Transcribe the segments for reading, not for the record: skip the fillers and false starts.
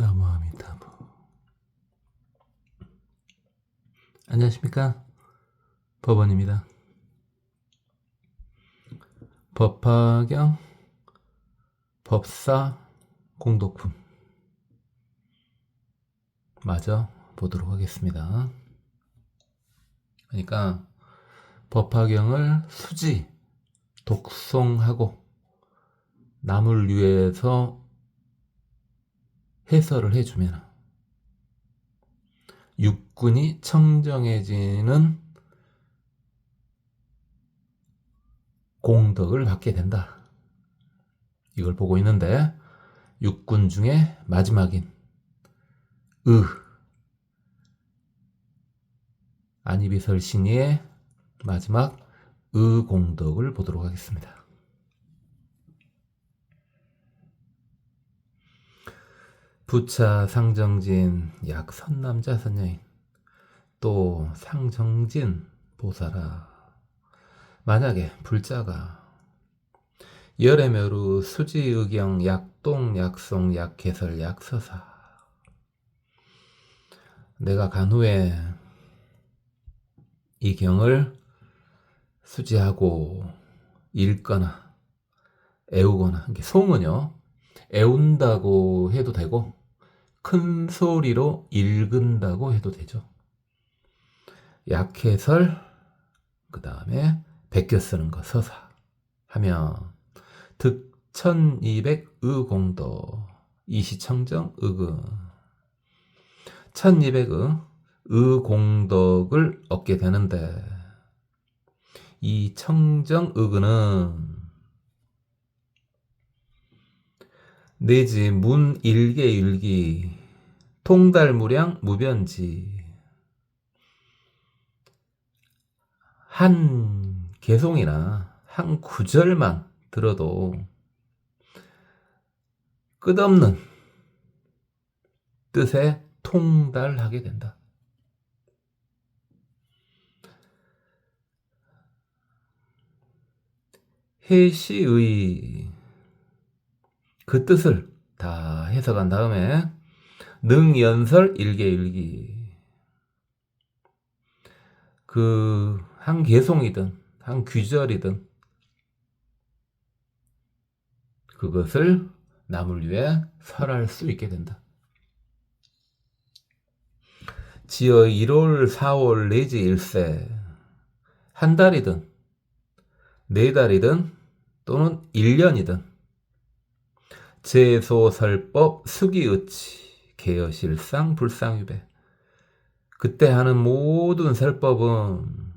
나무아미타부. 안녕하십니까, 법원입니다. 법화경 법사 공독품 마저 보도록 하겠습니다. 그러니까 법화경을 수지 독송하고 남을 위해서 해설을 해주면 육군이 청정해지는 공덕을 받게 된다. 이걸 보고 있는데 육군 중에 마지막인 안이비설신이의 마지막 공덕을 보도록 하겠습니다. 부차 상정진 약 선남자 선여인 또 상정진 보살아, 만약에 불자가 열애묘루 수지의경 약동 약송 약개설 약서사, 내가 간 후에 이 경을 수지하고 읽거나 애우거나, 송은요 애운다고 해도 되고 큰 소리로 읽은다고 해도 되죠. 약해설, 그 다음에 베껴 쓰는 거 서사 하면 득1200 의공도 이시청정 의그 1200의 의공덕을 얻게 되는데, 이 청정 의그는 내지 문 일계일기 통달무량 무변지, 한 개송이나 한 구절만 들어도 끝없는 뜻에 통달하게 된다. 해시의 그 뜻을 다 해석한 다음에 능연설 일계일기, 그 한 개송이든 한 귀절이든 그것을 남을 위해 설할 수 있게 된다. 지어 1월, 4월 내지 일세, 한 달이든 4달이든 또는 1년이든 제소설법 수기의치 개여실상 불상유배, 그때 하는 모든 설법은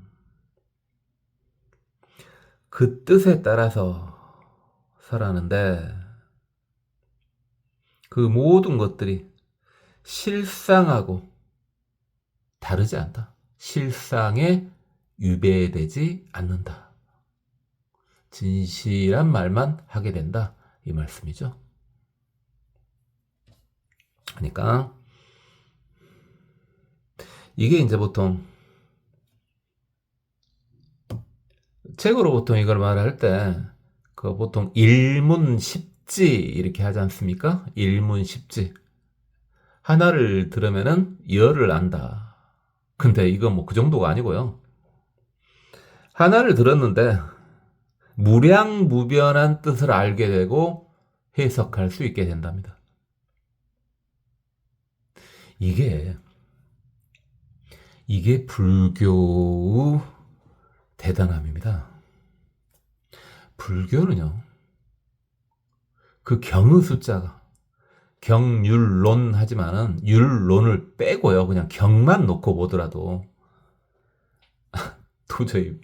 그 뜻에 따라서 설하는데, 그 모든 것들이 실상하고 다르지 않다. 실상에 유배되지 않는다. 진실한 말만 하게 된다, 이 말씀이죠. 그러니까 이게 이제 보통 책으로 보통 이걸 말할 때 그 보통 일문십지 이렇게 하지 않습니까? 일문십지. 하나를 들으면은 열을 안다. 근데 이건 뭐 그 정도가 아니고요. 하나를 들었는데 무량무변한 뜻을 알게 되고 해석할 수 있게 된답니다. 이게 불교의 대단함입니다. 불교는요, 그 경의 숫자가 경율론 하지만은 율론을 빼고요, 그냥 경만 놓고 보더라도 도저히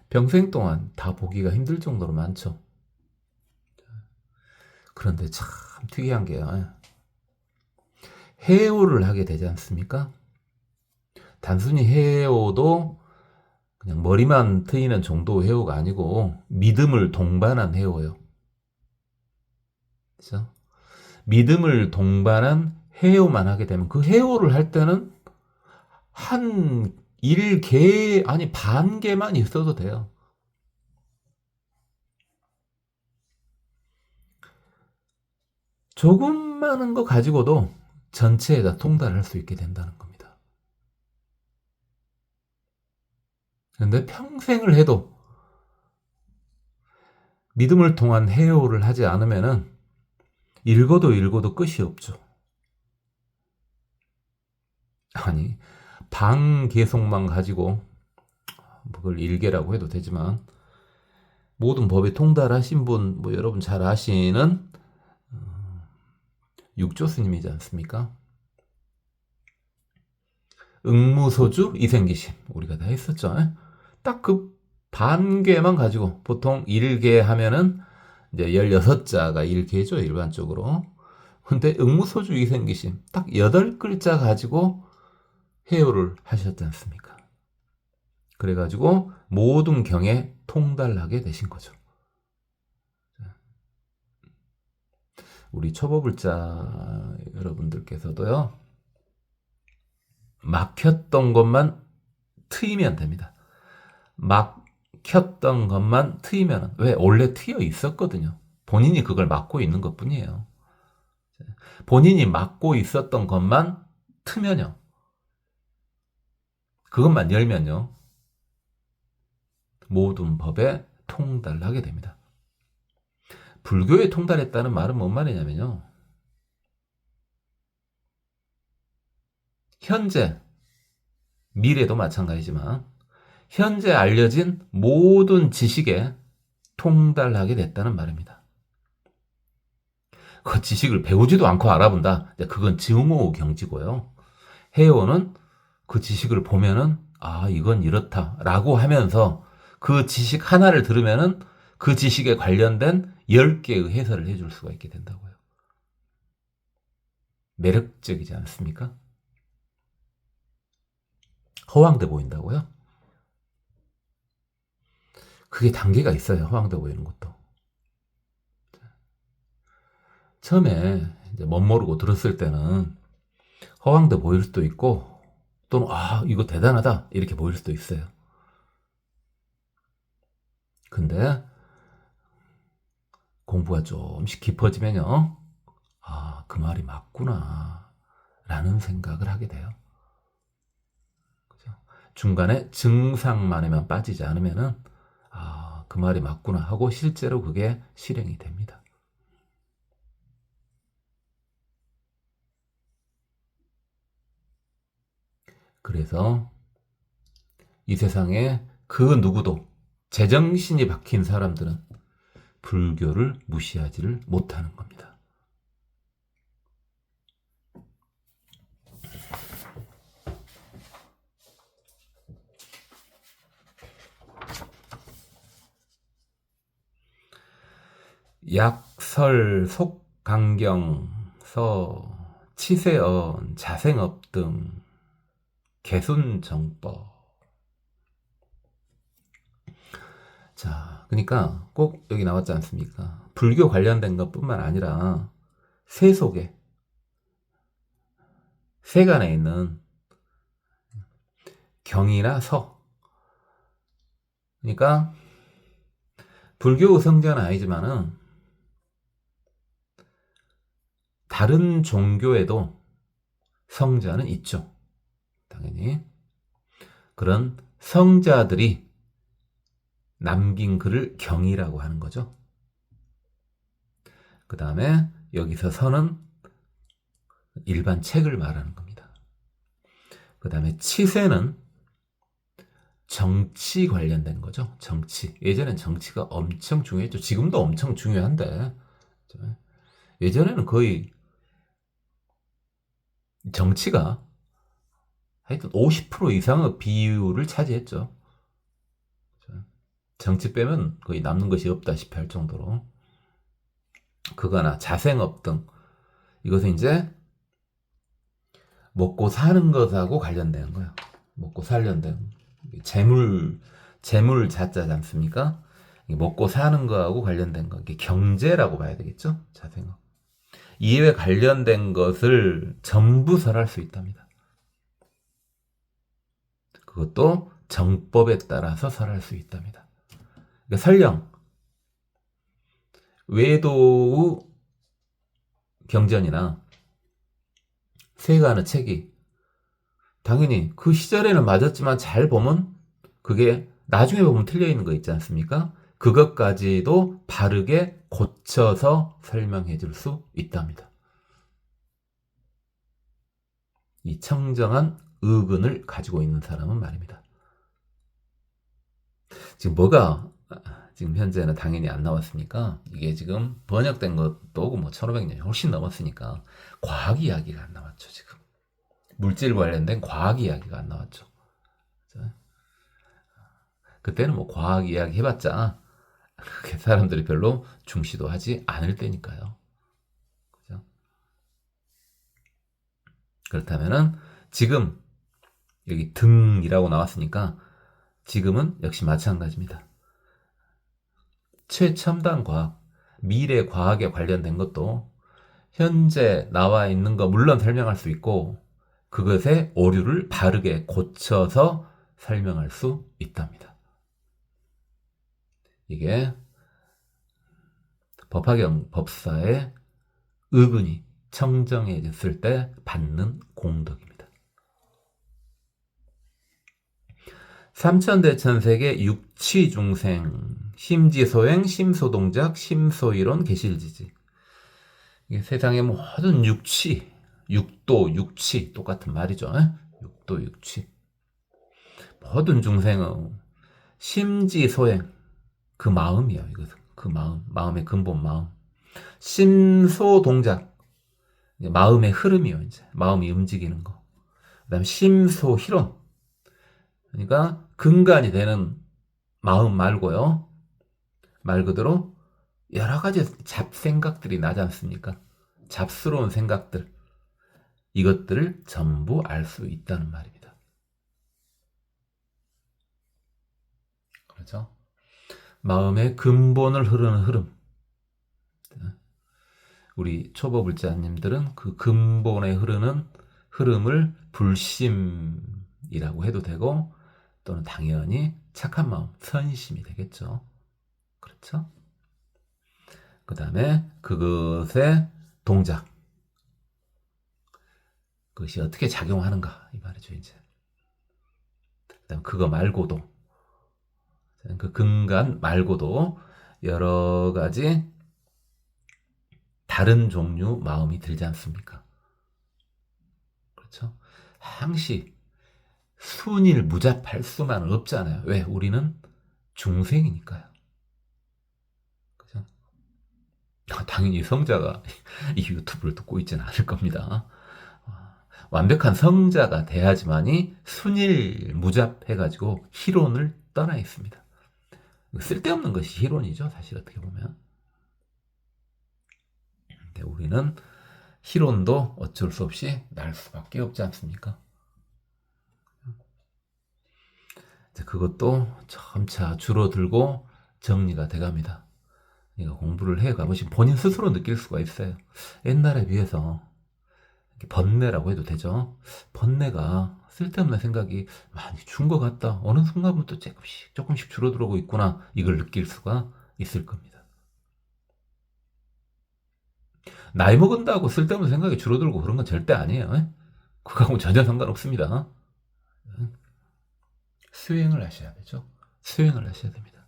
평생 동안 다 보기가 힘들 정도로 많죠. 그런데 참 특이한 게요, 해오를 하게 되지 않습니까? 단순히 해오도 그냥 머리만 트이는 정도 해오가 아니고 믿음을 동반한 해오예요. 그렇죠? 믿음을 동반한 해오만 하게 되면, 그 해오를 할 때는 한 1개, 아니 반개만 있어도 돼요. 조금 많은 거 가지고도 전체에다 통달할 수 있게 된다는 겁니다. 그런데 평생을 해도 믿음을 통한 해오를 하지 않으면은 읽어도 끝이 없죠. 아니, 방개송만 가지고 그걸 일개라고 해도 되지만 모든 법에 통달하신 분, 뭐 여러분 잘 아시는 육조 스님이지 않습니까? 응무소주 이생기심 우리가 다 했었죠. 딱 그 반개만 가지고 보통 일개 하면은 이제 16자가 일개죠, 일반적으로. 근데 응무소주 이생기심 딱 8글자 가지고 해오를 하셨지 않습니까? 그래가지고 모든 경에 통달하게 되신 거죠. 우리 초보불자 여러분들께서도요, 막혔던 것만 트이면 됩니다. 막혔던 것만 트이면, 왜? 원래 트여 있었거든요. 본인이 그걸 막고 있는 것 뿐이에요. 본인이 막고 있었던 것만 트면요. 그것만 열면요. 모든 법에 통달하게 됩니다. 불교에 통달했다는 말은 뭔 말이냐면요. 현재, 미래도 마찬가지지만 현재 알려진 모든 지식에 통달하게 됐다는 말입니다. 그 지식을 배우지도 않고 알아본다. 그건 증오 경지고요. 해오는 그 지식을 보면은 아, 이건 이렇다라고 하면서 그 지식 하나를 들으면은 그 지식에 관련된 10개의 해설을 해줄 수가 있게 된다고요. 매력적이지 않습니까? 허황돼 보인다고요? 그게 단계가 있어요. 허황돼 보이는 것도. 처음에 이제 멋모르고 들었을 때는 허황돼 보일 수도 있고 또는 아, 이거 대단하다 이렇게 보일 수도 있어요. 근데 공부가 조금씩 깊어지면요. 아, 그 말이 맞구나 라는 생각을 하게 돼요. 그죠? 중간에 증상만에만 빠지지 않으면은 아, 그 말이 맞구나 하고 실제로 그게 실행이 됩니다. 그래서 이 세상에 그 누구도 제정신이 박힌 사람들은 불교를 무시하지를 못하는 겁니다. 약설, 속강경, 서, 치세언, 자생업 등 개순정법. 자, 그러니까 꼭 여기 나왔지 않습니까? 불교 관련된 것뿐만 아니라 세속에, 세간에 있는 경이나 서. 그러니까 불교 성자는 아니지만은 다른 종교에도 성자는 있죠. 당연히. 그런 성자들이 남긴 글을 경이라고 하는 거죠. 그 다음에 여기서 서는 일반 책을 말하는 겁니다. 그 다음에 치세는 정치 관련된 거죠. 정치. 예전엔 정치가 엄청 중요했죠. 지금도 엄청 중요한데 예전에는 거의 정치가 하여튼 50% 이상의 비율을 차지했죠. 정치 빼면 거의 남는 것이 없다시피 할 정도로. 그거나 자생업 등 이것은 이제 먹고 사는 것하고 관련된 거예요. 먹고 살련된 재물 자자지 않습니까? 먹고 사는 거하고 관련된 거, 이게 경제라고 봐야 되겠죠? 자생업. 이에 관련된 것을 전부 설할 수 있답니다. 그것도 정법에 따라서 설할 수 있답니다. 그러니까 설령 외도의 경전이나 세가하는 책이 당연히 그 시절에는 맞았지만 잘 보면 그게 나중에 보면 틀려 있는 거 있지 않습니까? 그것까지도 바르게 고쳐서 설명해 줄 수 있답니다. 이 청정한 의근을 가지고 있는 사람은 말입니다. 지금 뭐가 지금 현재는 당연히 안 나왔으니까 이게 지금 번역된 것도 뭐 1500년이 훨씬 넘었으니까 과학 이야기가 안 나왔죠. 지금 물질 관련된 과학 이야기가 안 나왔죠. 그때는 뭐 과학 이야기 해봤자 사람들이 별로 중시도 하지 않을 때니까요. 그죠? 그렇다면은 지금 여기 등이라고 나왔으니까 지금은 역시 마찬가지입니다. 최첨단 과학, 미래 과학에 관련된 것도 현재 나와 있는 거 물론 설명할 수 있고 그것의 오류를 바르게 고쳐서 설명할 수 있답니다. 이게 법화경 법사의 의근이 청정해졌을 때 받는 공덕입니다. 삼천대천세계 육치중생 심지소행 심소동작 심소이론 계실지지. 이게 세상의 모든 육치, 육도 육치 똑같은 말이죠. 육도 육치 모든 중생의 심지소행 그 마음이에요. 이것은 그 마음의 근본 마음. 심소동작 마음의 흐름이요. 이제 마음이 움직이는 거. 그다음 심소희론 그러니까 근간이 되는 마음 말고요. 말 그대로 여러 가지 잡생각들이 나지 않습니까? 잡스러운 생각들 이것들을 전부 알 수 있다는 말입니다. 그렇죠? 마음의 근본을 흐르는 흐름. 우리 초보불자님들은 그 근본에 흐르는 흐름을 불심이라고 해도 되고 또는 당연히 착한 마음, 선심이 되겠죠. 그렇죠? 그 다음에 그것의 동작. 그것이 어떻게 작용하는가 이 말이죠. 이제 그다음 그거 말고도 그 근간 말고도 여러 가지 다른 종류 마음이 들지 않습니까? 그렇죠? 항시 순일 무잡할 수만은 없잖아요. 왜? 우리는 중생이니까요. 그죠? 당연히 성자가 이 유튜브를 듣고 있지는 않을 겁니다. 완벽한 성자가 돼야지만이 순일 무잡해가지고 희론을 떠나 있습니다. 쓸데없는 것이 희론이죠. 사실 어떻게 보면. 근데 우리는 희론도 어쩔 수 없이 날 수밖에 없지 않습니까? 그것도 점차 줄어들고 정리가 돼갑니다. 그러니까 공부를 해가보시면 본인 스스로 느낄 수가 있어요. 옛날에 비해서 번뇌라고 해도 되죠. 번뇌가 쓸데없는 생각이 많이 준 것 같다. 어느 순간부터 조금씩 줄어들고 있구나. 이걸 느낄 수가 있을 겁니다. 나이 먹은다고 쓸데없는 생각이 줄어들고 그런 건 절대 아니에요. 그거하고 전혀 상관없습니다. 수행을 하셔야 되죠. 수행을 하셔야 됩니다.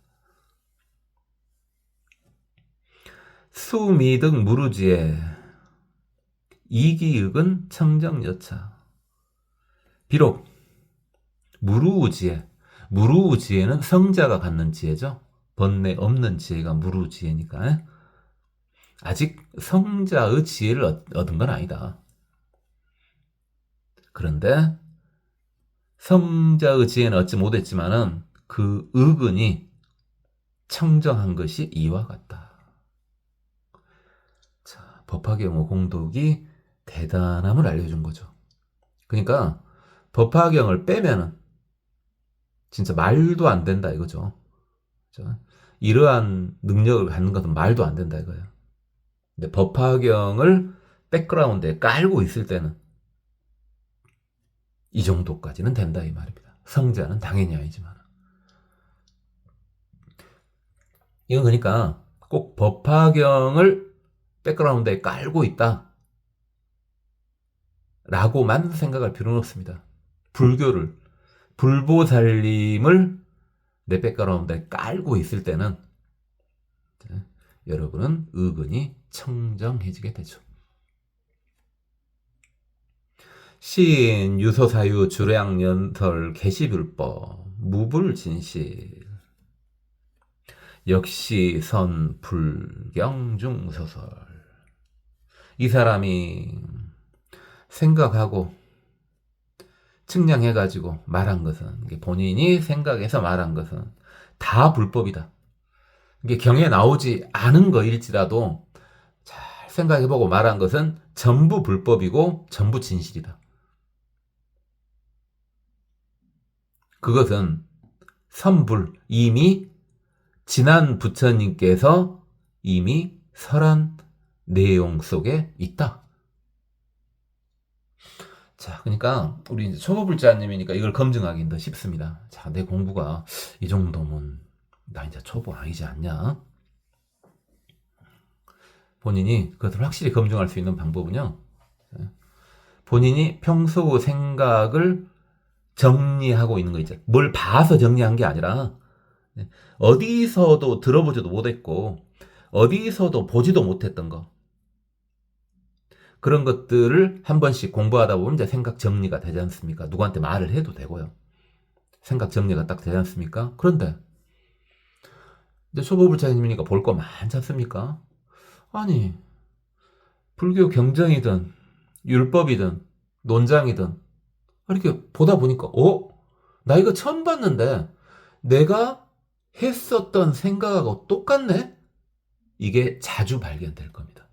수미등 무루지에 이기익은 청정여차. 비록 무루지에는 성자가 갖는 지혜죠. 번뇌 없는 지혜가 무루지혜니까 아직 성자의 지혜를 얻은 건 아니다. 그런데 성자의 지혜는 얻지 못했지만은 그 의근이 청정한 것이 이와 같다. 자, 법화경의 공덕이 대단함을 알려준 거죠. 그러니까 법화경을 빼면은 진짜 말도 안 된다 이거죠. 그렇죠? 이러한 능력을 갖는 것은 말도 안 된다 이거예요. 근데 법화경을 백그라운드에 깔고 있을 때는 이 정도까지는 된다 이 말입니다. 성자는 당연히 아니지만. 이건 그러니까 꼭 법화경을 백그라운드에 깔고 있다. 라고만 생각할 필요는 없습니다. 불교를, 불보살님을 내 백그라운드에 깔고 있을 때는 여러분은 의근이 청정해지게 되죠. 시인 유서사유 주량연설 계시불법 무불진실 역시 선 불경중서설. 이 사람이 생각하고 측량해가지고 말한 것은, 본인이 생각해서 말한 것은 다 불법이다. 이게 경에 나오지 않은 거일지라도 잘 생각해보고 말한 것은 전부 불법이고 전부 진실이다. 그것은 선불, 이미 지난 부처님께서 이미 설한 내용 속에 있다. 자, 그러니까 우리 이제 초보불자님이니까 이걸 검증하기는 더 쉽습니다. 자, 내 공부가 이 정도면 나 이제 초보 아니지 않냐? 본인이 그것을 확실히 검증할 수 있는 방법은요, 본인이 평소 생각을 정리하고 있는 거 있죠. 뭘 봐서 정리한 게 아니라 어디서도 들어보지도 못했고 어디서도 보지도 못했던 거, 그런 것들을 한 번씩 공부하다 보면 이제 생각 정리가 되지 않습니까? 누구한테 말을 해도 되고요. 생각 정리가 딱 되지 않습니까? 그런데 이제 초보불자님이니까 볼 거 많지 않습니까? 아니, 불교 경전이든 율법이든 논장이든 이렇게 보다 보니까 나 이거 처음 봤는데 내가 했었던 생각하고 똑같네? 이게 자주 발견될 겁니다.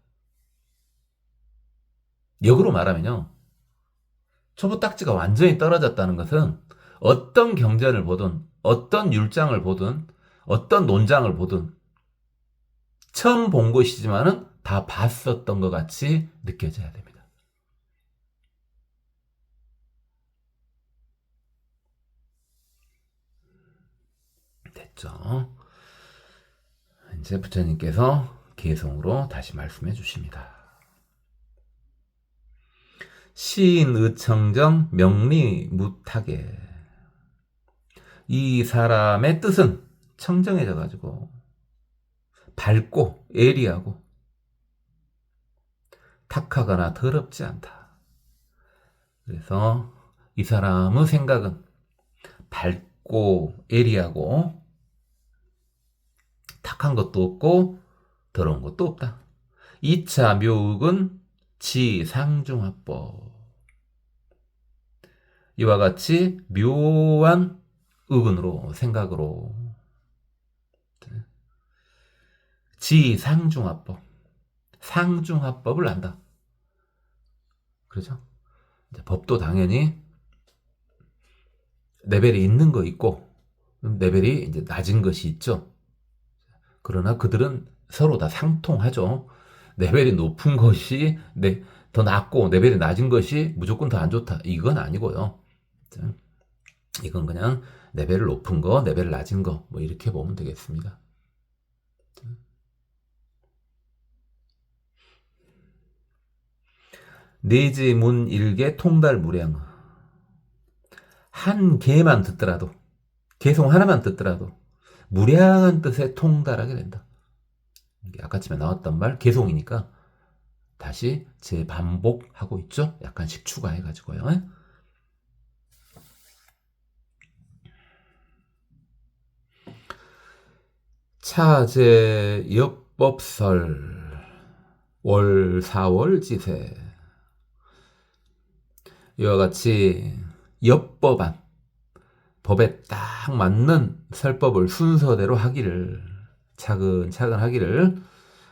역으로 말하면요, 초보 딱지가 완전히 떨어졌다는 것은 어떤 경전을 보든 어떤 율장을 보든 어떤 논장을 보든 처음 본 것이지만은 다 봤었던 것 같이 느껴져야 됩니다. 됐죠? 이제 부처님께서 개성으로 다시 말씀해 주십니다. 시인 의청정 명리무타게. 이 사람의 뜻은 청정해져 가지고 밝고 예리하고 탁하거나 더럽지 않다. 그래서 이 사람의 생각은 밝고 예리하고 탁한 것도 없고 더러운 것도 없다. 2차 묘흑은 지상중화법. 이와 같이 묘한 의근으로, 생각으로 지상중화법, 상중화법을 안다. 그렇죠? 법도 당연히 레벨이 있는 거 있고 레벨이 이제 낮은 것이 있죠. 그러나 그들은 서로 다 상통하죠. 레벨이 높은 것이 더 낫고 레벨이 낮은 것이 무조건 더 안 좋다, 이건 아니고요. 이건 그냥 레벨을 높은 거, 레벨을 낮은 거, 뭐 이렇게 보면 되겠습니다. 내지문 일개 통달무량. 한 개만 듣더라도, 개송 하나만 듣더라도 무량한 뜻에 통달하게 된다. 아까쯤에 나왔던 말 개송이니까 다시 재반복하고 있죠. 약간씩 추가해가지고요. 차제 역법설 월 4월 지세. 이와 같이 엽법안, 법에 딱 맞는 설법을 순서대로 하기를, 차근차근 하기를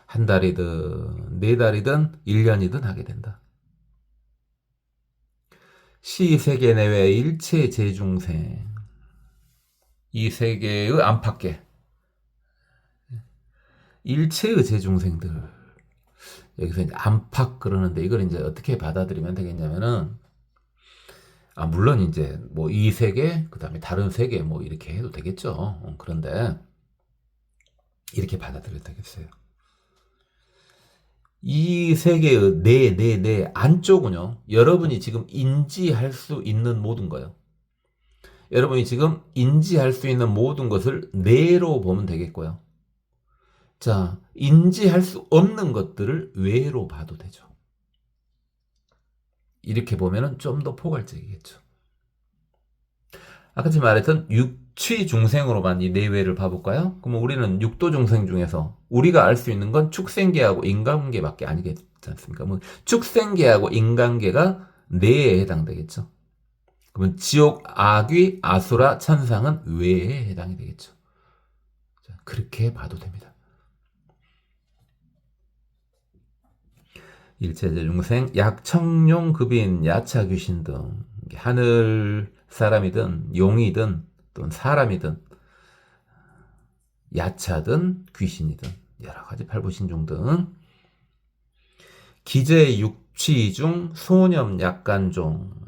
한 달이든 4달이든 1년이든 하게 된다. 시세계 내외 일체 제중생. 이 세계의 안팎계 일체의 제중생들, 여기서 이제 안팎 그러는데 이걸 이제 어떻게 받아들이면 되겠냐면은, 물론 이제 뭐 이 세계, 그 다음에 다른 세계 뭐 이렇게 해도 되겠죠. 그런데 이렇게 받아들여도 되겠어요. 이 세계의 내 안쪽은요, 여러분이 지금 인지할 수 있는 모든 거예요. 여러분이 지금 인지할 수 있는 모든 것을 내로 보면 되겠고요. 자, 인지할 수 없는 것들을 외로 봐도 되죠. 이렇게 보면은 좀 더 포괄적이겠죠. 아까 제가 말했던 육취 중생으로만 이 내외를 봐볼까요? 그러면 우리는 육도 중생 중에서 우리가 알 수 있는 건 축생계하고 인간계밖에 아니겠지 않습니까? 뭐 축생계하고 인간계가 내에 해당되겠죠. 그러면 지옥, 악귀, 아수라, 천상은 외에 해당이 되겠죠. 자, 그렇게 봐도 됩니다. 일체제 중생, 약청룡, 급인, 야차, 귀신 등 하늘 사람이든 용이든 또는 사람이든 야차든 귀신이든 여러 가지 팔부신종 등 기재 육취 중 소념 약간종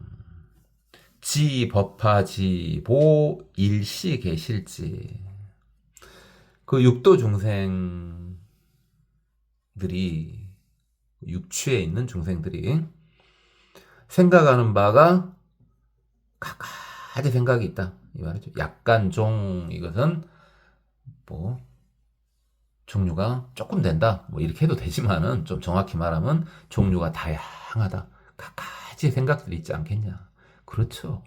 지 법화지 보 일시 계실지 그 육도 중생들이 육취에 있는 중생들이 생각하는 바가 각가지 생각이 있다 이 말이죠. 약간종 이것은 뭐 종류가 조금 된다 뭐 이렇게 해도 되지만은 좀 정확히 말하면 종류가 다양하다 각가지 생각들이 있지 않겠냐. 그렇죠.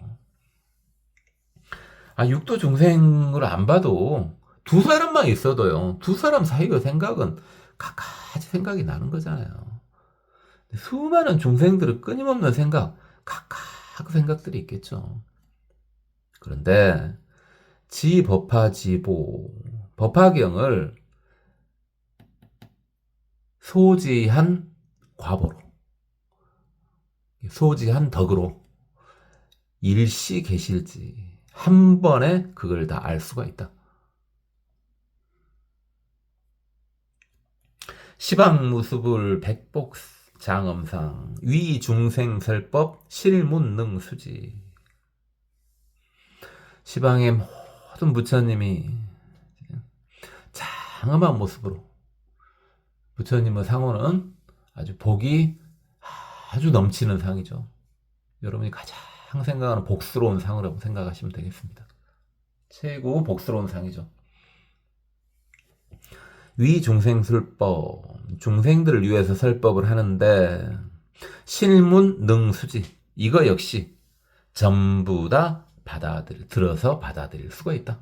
아, 육도 중생을 안 봐도 두 사람만 있어도요. 두 사람 사이의 생각은 각가지 생각이 나는 거잖아요. 수많은 중생들의 끊임없는 생각, 각각 생각들이 있겠죠. 그런데 지법화지보, 법화경을 소지한 과보로, 소지한 덕으로 일시 계실지 한 번에 그걸 다 알 수가 있다. 시방무수불 백복장엄상 위중생설법 실문능수지. 시방의 모든 부처님이 장엄한 모습으로 부처님의 상호는 아주 복이 아주 넘치는 상이죠. 여러분이 가장 생각하는 복스러운 상이라고 생각하시면 되겠습니다. 최고 복스러운 상이죠. 위중생술법, 중생들을 위해서 설법을 하는데 실문능수지 이거 역시 전부 다 들어서 받아들일 수가 있다.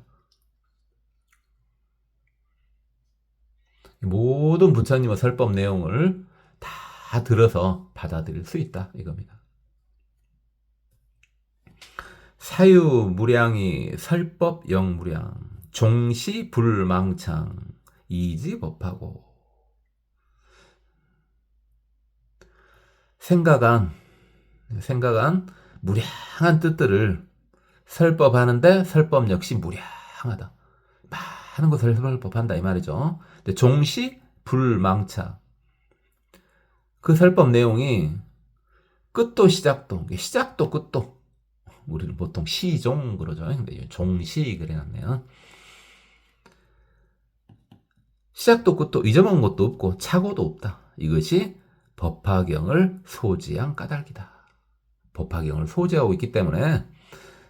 모든 부처님의 설법 내용을 다 들어서 받아들일 수 있다 이겁니다. 사유무량이 설법 영무량 종시불망창 이지법하고 생각한 무량한 뜻들을 설법하는데 설법 역시 무량하다. 많은 것을 설법한다 이 말이죠. 근데 종시 불망차 그 설법 내용이 끝도 시작도 끝도 우리는 보통 시종 그러죠. 근데 종시 그래놨네요. 시작도 끝도 잊어먹은 것도 없고 착오도 없다. 이것이 법화경을 소지한 까닭이다. 법화경을 소지하고 있기 때문에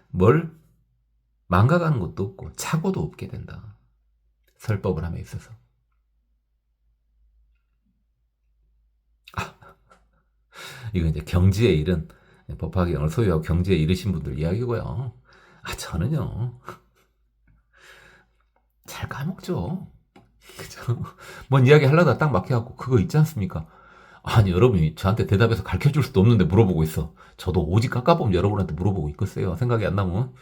뭘 망가가는 것도 없고 착오도 없게 된다. 설법을 함에 있어서. 이건 이제 경지에 이른 법화경을 소유하고 경지에 이르신 분들 이야기고요. 아, 저는요. 잘 까먹죠. 그죠? 뭔 이야기 하려다 딱 막혀갖고 그거 있지 않습니까? 아니 여러분이 저한테 대답해서 가르쳐줄 수도 없는데 물어보고 있어. 저도 오직 깎아보면 여러분한테 물어보고 있겠어요. 생각이 안 나면.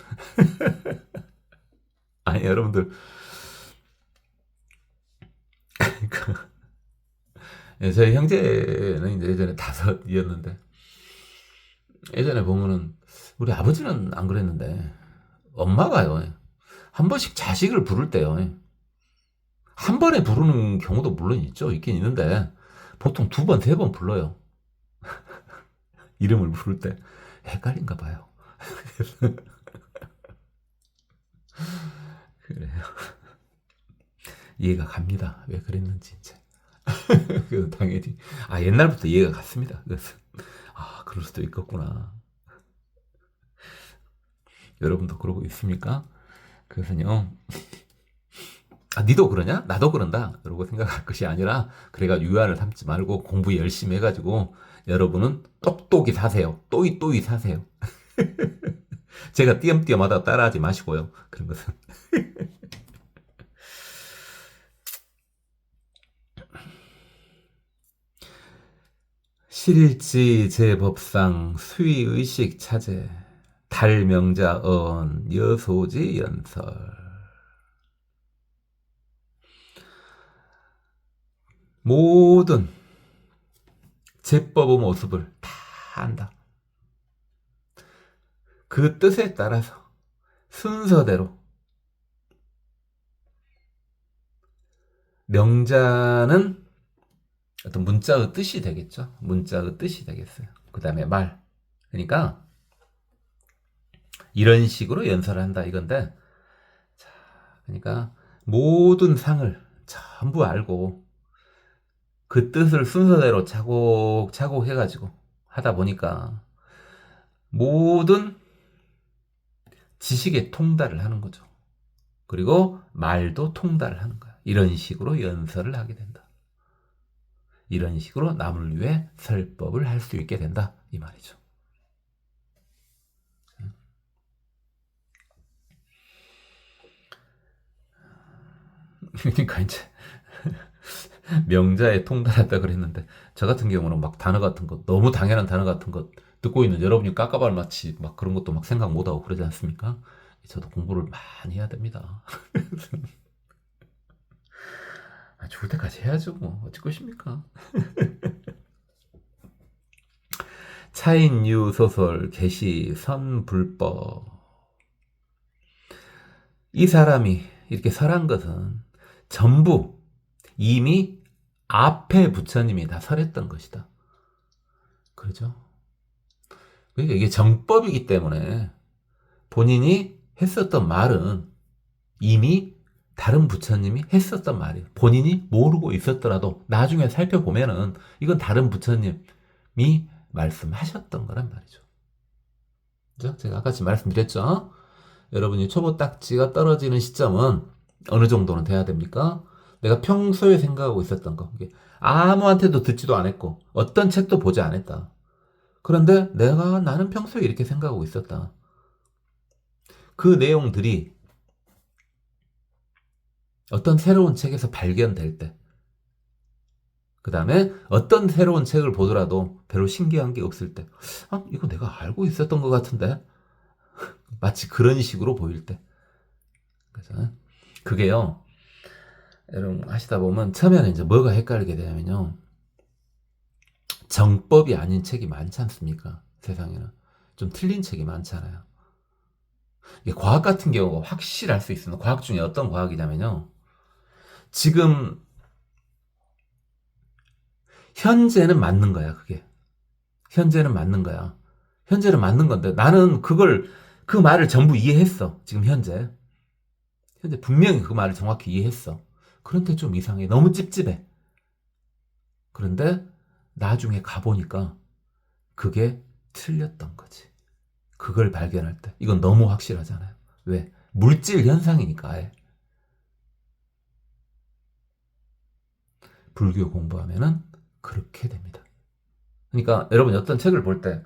아니 여러분들 저희 형제는 이제 예전에 5이었는데 예전에 보면은 우리 아버지는 안 그랬는데 엄마가요 한 번씩 자식을 부를 때요 한 번에 부르는 경우도 물론 있긴 있는데 보통 2번, 3번 불러요. 이름을 부를 때 헷갈린가 봐요. 그래요. 이해가 갑니다. 왜 그랬는지 이제. 그래서 당연히 옛날부터 이해가 갔습니다. 그래서 그럴 수도 있겠구나. 여러분도 그러고 있습니까? 그래서요. 니도 그러냐? 나도 그런다. 이러고 생각할 것이 아니라 그래가 유한을 삼지 말고 공부 열심히 해가지고 여러분은 똑똑히 사세요. 또이 사세요. 제가 띄엄띄엄 하다 따라하지 마시고요. 그런 것은. 실일지 제법상 수위의식 차제 달명자언 여소지 연설 모든 제법의 모습을 다 안다. 그 뜻에 따라서 순서대로 명자는 어떤 문자의 뜻이 되겠죠. 문자의 뜻이 되겠어요. 그 다음에 말. 그러니까 이런 식으로 연설을 한다 이건데, 자, 그러니까 모든 상을 전부 알고 그 뜻을 순서대로 차곡차곡 해가지고 하다 보니까 모든 지식에 통달을 하는 거죠. 그리고 말도 통달을 하는 거야. 이런 식으로 연설을 하게 된다. 이런 식으로 남을 위해 설법을 할 수 있게 된다. 이 말이죠. 그러니까 이제 명자에 통달한다 그랬는데 저 같은 경우는 막 단어 같은 거 너무 당연한 단어 같은 거 듣고 있는 여러분이 깝깝할마치 막 그런 것도 막 생각 못하고 그러지 않습니까? 저도 공부를 많이 해야 됩니다. 죽을 때까지 해야죠 뭐 어쩔 것입니까? 차인유 소설 개시 선불법 이 사람이 이렇게 설한 것은 전부 이미 앞에 부처님이 다 설했던 것이다. 그렇죠? 그러니까 이게 정법이기 때문에 본인이 했었던 말은 이미 다른 부처님이 했었던 말이에요. 본인이 모르고 있었더라도 나중에 살펴보면은 이건 다른 부처님이 말씀하셨던 거란 말이죠. 그죠? 제가 아까 말씀드렸죠? 여러분이 초보 딱지가 떨어지는 시점은 어느 정도는 돼야 됩니까? 내가 평소에 생각하고 있었던 거. 아무한테도 듣지도 않았고, 어떤 책도 보지 않았다. 그런데 나는 평소에 이렇게 생각하고 있었다. 그 내용들이 어떤 새로운 책에서 발견될 때, 그 다음에 어떤 새로운 책을 보더라도 별로 신기한 게 없을 때, 이거 내가 알고 있었던 것 같은데? 마치 그런 식으로 보일 때. 그죠? 그게요, 여러분 하시다 보면 처음에는 이제 뭐가 헷갈리게 되냐면요. 정법이 아닌 책이 많지 않습니까? 세상에는. 좀 틀린 책이 많잖아요. 과학 같은 경우가 확실할 수 있습니다. 과학 중에 어떤 과학이냐면요. 지금 현재는 맞는 거야, 그게. 현재는 맞는 거야. 현재는 맞는 건데 나는 그 말을 전부 이해했어. 지금 현재 분명히 그 말을 정확히 이해했어. 그런데 좀 이상해. 너무 찝찝해. 그런데 나중에 가보니까 그게 틀렸던 거지. 그걸 발견할 때 이건 너무 확실하잖아요. 왜? 물질 현상이니까. 아예. 불교 공부하면은 그렇게 됩니다. 그러니까 여러분이 어떤 책을 볼 때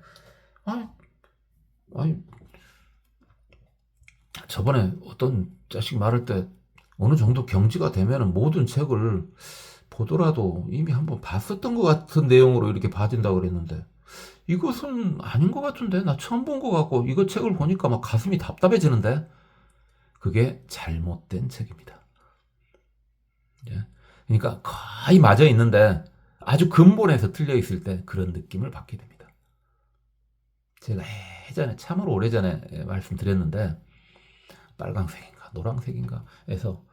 아니 저번에 어떤 자식 말할 때 어느 정도 경지가 되면은 모든 책을 보더라도 이미 한번 봤었던 것 같은 내용으로 이렇게 봐진다고 그랬는데 이것은 아닌 것 같은데 나 처음 본 것 같고 이거 책을 보니까 막 가슴이 답답해지는데 그게 잘못된 책입니다. 예? 그러니까 거의 맞아 있는데 아주 근본에서 틀려 있을 때 그런 느낌을 받게 됩니다. 제가 예전에 참으로 오래전에 말씀드렸는데 빨강색인가 노란색인가 해서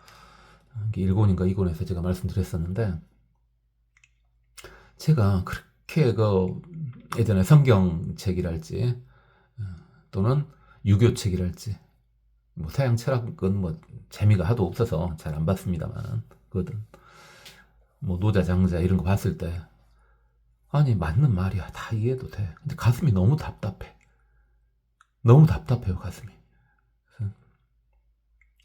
1권인가 2권에서 제가 말씀드렸었는데 제가 그렇게 예전에 성경책이랄지 또는 유교책이랄지 뭐 서양 철학은 뭐 재미가 하도 없어서 잘 안 봤습니다만 그거든 뭐 노자, 장자 이런 거 봤을 때 아니 맞는 말이야. 다 이해도 돼. 근데 가슴이 너무 답답해. 너무 답답해요, 가슴이.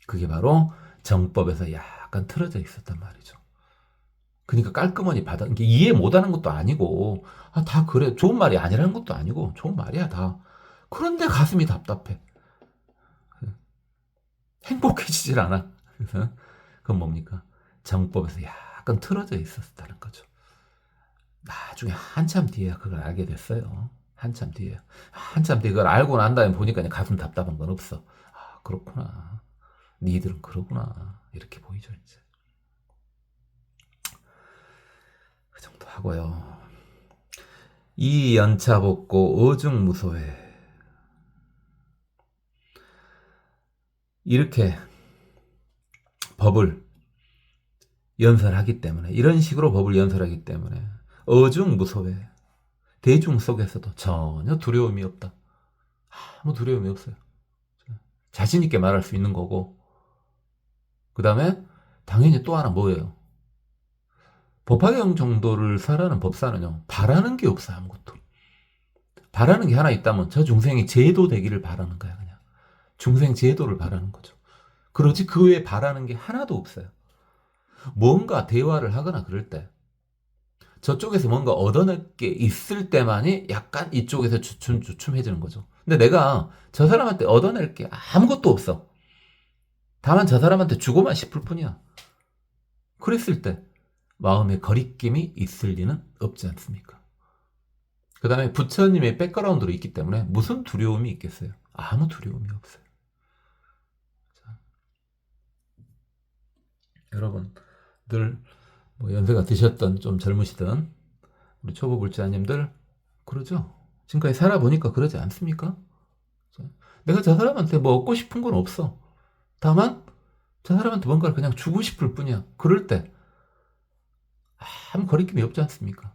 그게 바로 정법에서 약간 틀어져 있었단 말이죠. 그러니까 깔끔하니 받아. 이해 못하는 것도 아니고 다 그래. 좋은 말이 아니라는 것도 아니고 좋은 말이야 다. 그런데 가슴이 답답해. 행복해지질 않아. 그래서 그건 뭡니까? 정법에서 약간 틀어져 있었다는 거죠. 나중에 한참 뒤에 그걸 알게 됐어요. 한참 뒤에. 한참 뒤에 그걸 알고 난 다음에 보니까 가슴 답답한 건 없어. 아, 그렇구나. 니들은 그러구나. 이렇게 보이죠, 이제. 그 정도 하고요. 이 연차 벗고 어중무소해. 이렇게 법을 연설하기 때문에, 이런 식으로 법을 연설하기 때문에 어중무소해. 대중 속에서도 전혀 두려움이 없다. 아무 두려움이 없어요. 자신 있게 말할 수 있는 거고, 그 다음에 당연히 또 하나 뭐예요? 법화경 정도를 사라는 법사는요, 바라는 게 없어요. 아무것도. 바라는 게 하나 있다면 저 중생이 제도 되기를 바라는 거야. 그냥 중생 제도를 바라는 거죠. 그러지 그 외에 바라는 게 하나도 없어요. 뭔가 대화를 하거나 그럴 때 저쪽에서 뭔가 얻어낼 게 있을 때만이 약간 이쪽에서 주춤주춤해지는 거죠. 근데 내가 저 사람한테 얻어낼 게 아무것도 없어. 다만 저 사람한테 주고만 싶을 뿐이야. 그랬을 때 마음에 거리낌이 있을 리는 없지 않습니까? 그 다음에 부처님의 백그라운드로 있기 때문에 무슨 두려움이 있겠어요? 아무 두려움이 없어요. 자, 여러분 늘 뭐 연세가 드셨던 좀 젊으시던 우리 초보 불자님들 그러죠? 지금까지 살아보니까 그러지 않습니까? 자, 내가 저 사람한테 뭐 얻고 싶은 건 없어. 다만 저 사람한테 뭔가를 그냥 주고 싶을 뿐이야. 그럴 때 아무 거리낌이 없지 않습니까?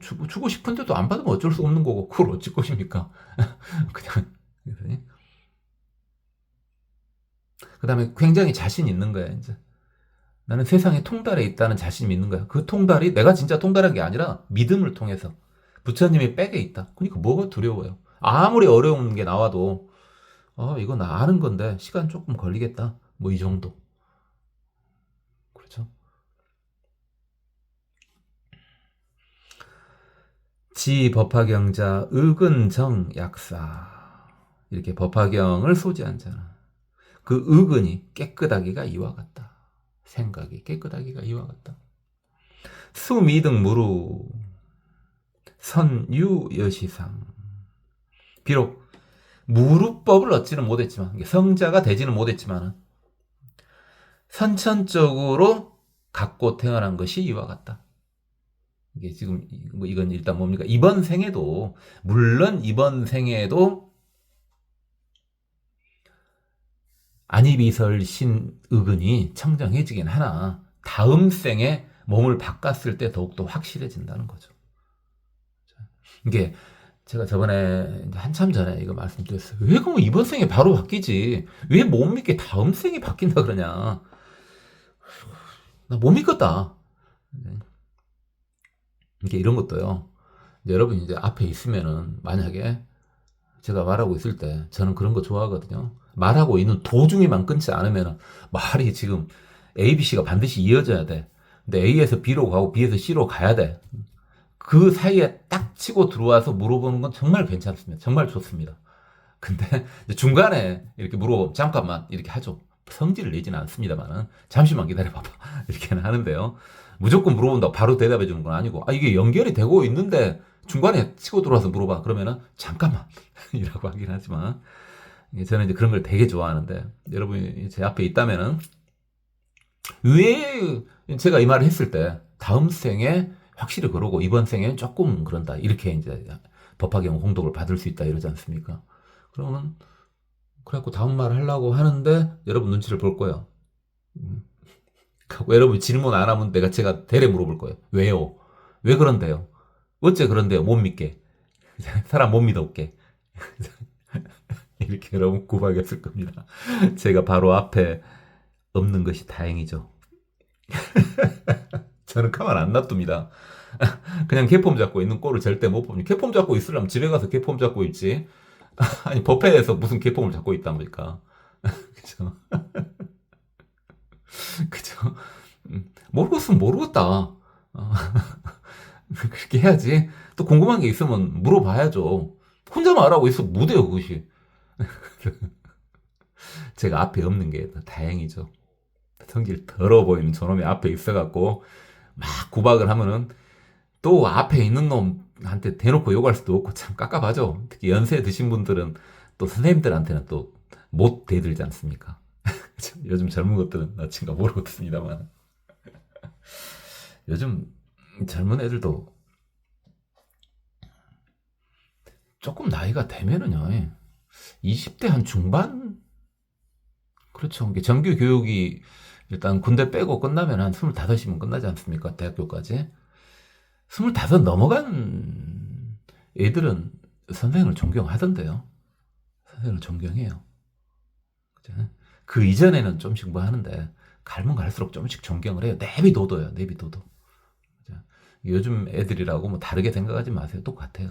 주고 싶은데도 안 받으면 어쩔 수 없는 거고 그걸 어쩔 것입니까? 그냥 그 다음에 굉장히 자신 있는 거야 이제. 나는 세상에 통달해 있다는 자신이 있는 거야. 그 통달이 내가 진짜 통달한 게 아니라 믿음을 통해서 부처님이 백에 있다. 그러니까 뭐가 두려워요. 아무리 어려운 게 나와도 이거 나 아는 건데 시간 조금 걸리겠다. 뭐 이 정도. 그렇죠? 지 법화경자 의근정 약사 이렇게 법화경을 소지한 자는 그 의근이 깨끗하기가 이와 같다. 생각이 깨끗하기가 이와 같다. 수미등 무루 선유여시상 비록 무루법을 얻지는 못했지만 성자가 되지는 못했지만 선천적으로 갖고 태어난 것이 이와 같다. 이게 지금 뭐 이건 일단 뭡니까? 이번 생에도 물론 이번 생에도 안이비설 신의근이 청정해지긴 하나 다음 생에 몸을 바꿨을 때 더욱더 확실해진다는 거죠. 이게 제가 저번에 한참 전에 이거 말씀드렸어요. 왜 그러면 이번 생에 바로 바뀌지? 왜 못 믿게 다음 생에 바뀐다 그러냐? 나 못 믿겠다. 이게 이런 것도요. 여러분 이제 앞에 있으면은 만약에 제가 말하고 있을 때 저는 그런 거 좋아하거든요. 말하고 있는 도중에만 끊지 않으면 말이 지금 A, B, C가 반드시 이어져야 돼. 근데 A에서 B로 가고 B에서 C로 가야 돼. 그 사이에 딱 치고 들어와서 물어보는 건 정말 괜찮습니다. 정말 좋습니다. 근데 중간에 이렇게 물어보면 잠깐만 이렇게 하죠. 성질을 내지는 않습니다만 잠시만 기다려봐봐 이렇게는 하는데요. 무조건 물어본다고 바로 대답해 주는 건 아니고 이게 연결이 되고 있는데 중간에 치고 들어와서 물어봐 그러면은 잠깐만 이라고 하긴 하지만 저는 이제 그런 걸 되게 좋아하는데 여러분이 제 앞에 있다면은 왜 제가 이 말을 했을 때 다음 생에 확실히 그러고 이번 생에는 조금 그런다 이렇게 이제 법화경 홍독을 받을 수 있다 이러지 않습니까? 그러면 그래갖고 다음 말 하려고 하는데 여러분 눈치를 볼 거예요. 여러분 질문 안 하면 제가 대래 물어볼 거예요. 왜요? 왜 그런데요? 어째 그런데요? 못 믿게. 사람 못 믿었게. 이렇게 여러분 구박했을 겁니다. 제가 바로 앞에 없는 것이 다행이죠. 저는 가만 안 놔둡니다. 그냥 개폼 잡고 있는 꼴을 절대 못 봅니다. 개폼 잡고 있으려면 집에 가서 개폼 잡고 있지. 아니, 법회에서 무슨 개폼을 잡고 있답니까? 그죠? 그죠? 모르겠으면 모르겠다. 그렇게 해야지. 또 궁금한 게 있으면 물어봐야죠. 혼자만 알아고 있으면 못해요, 그것이. 제가 앞에 없는 게 다행이죠. 성질 더러워 보이는 저놈이 앞에 있어갖고 막 구박을 하면은 또 앞에 있는 놈한테 대놓고 욕할 수도 없고 참 깝깝하죠. 특히 연세 드신 분들은 또 선생님들한테는 또 못 대들지 않습니까? 요즘 젊은 것들은 어친가 모르겠습니다만 요즘 젊은 애들도 조금 나이가 되면은요 20대 한 중반 그렇죠. 이게 정규 교육이 일단 군대 빼고 끝나면 한 25이면 끝나지 않습니까? 대학교까지. 25 넘어간 애들은 선생을 존경하던데요. 선생을 존경해요. 그죠? 그 이전에는 좀씩 뭐 하는데 갈면 갈수록 좀씩 존경을 해요. 내비둬둬요. 내비둬둬. 그죠? 요즘 애들이라고 뭐 다르게 생각하지 마세요. 똑같아요.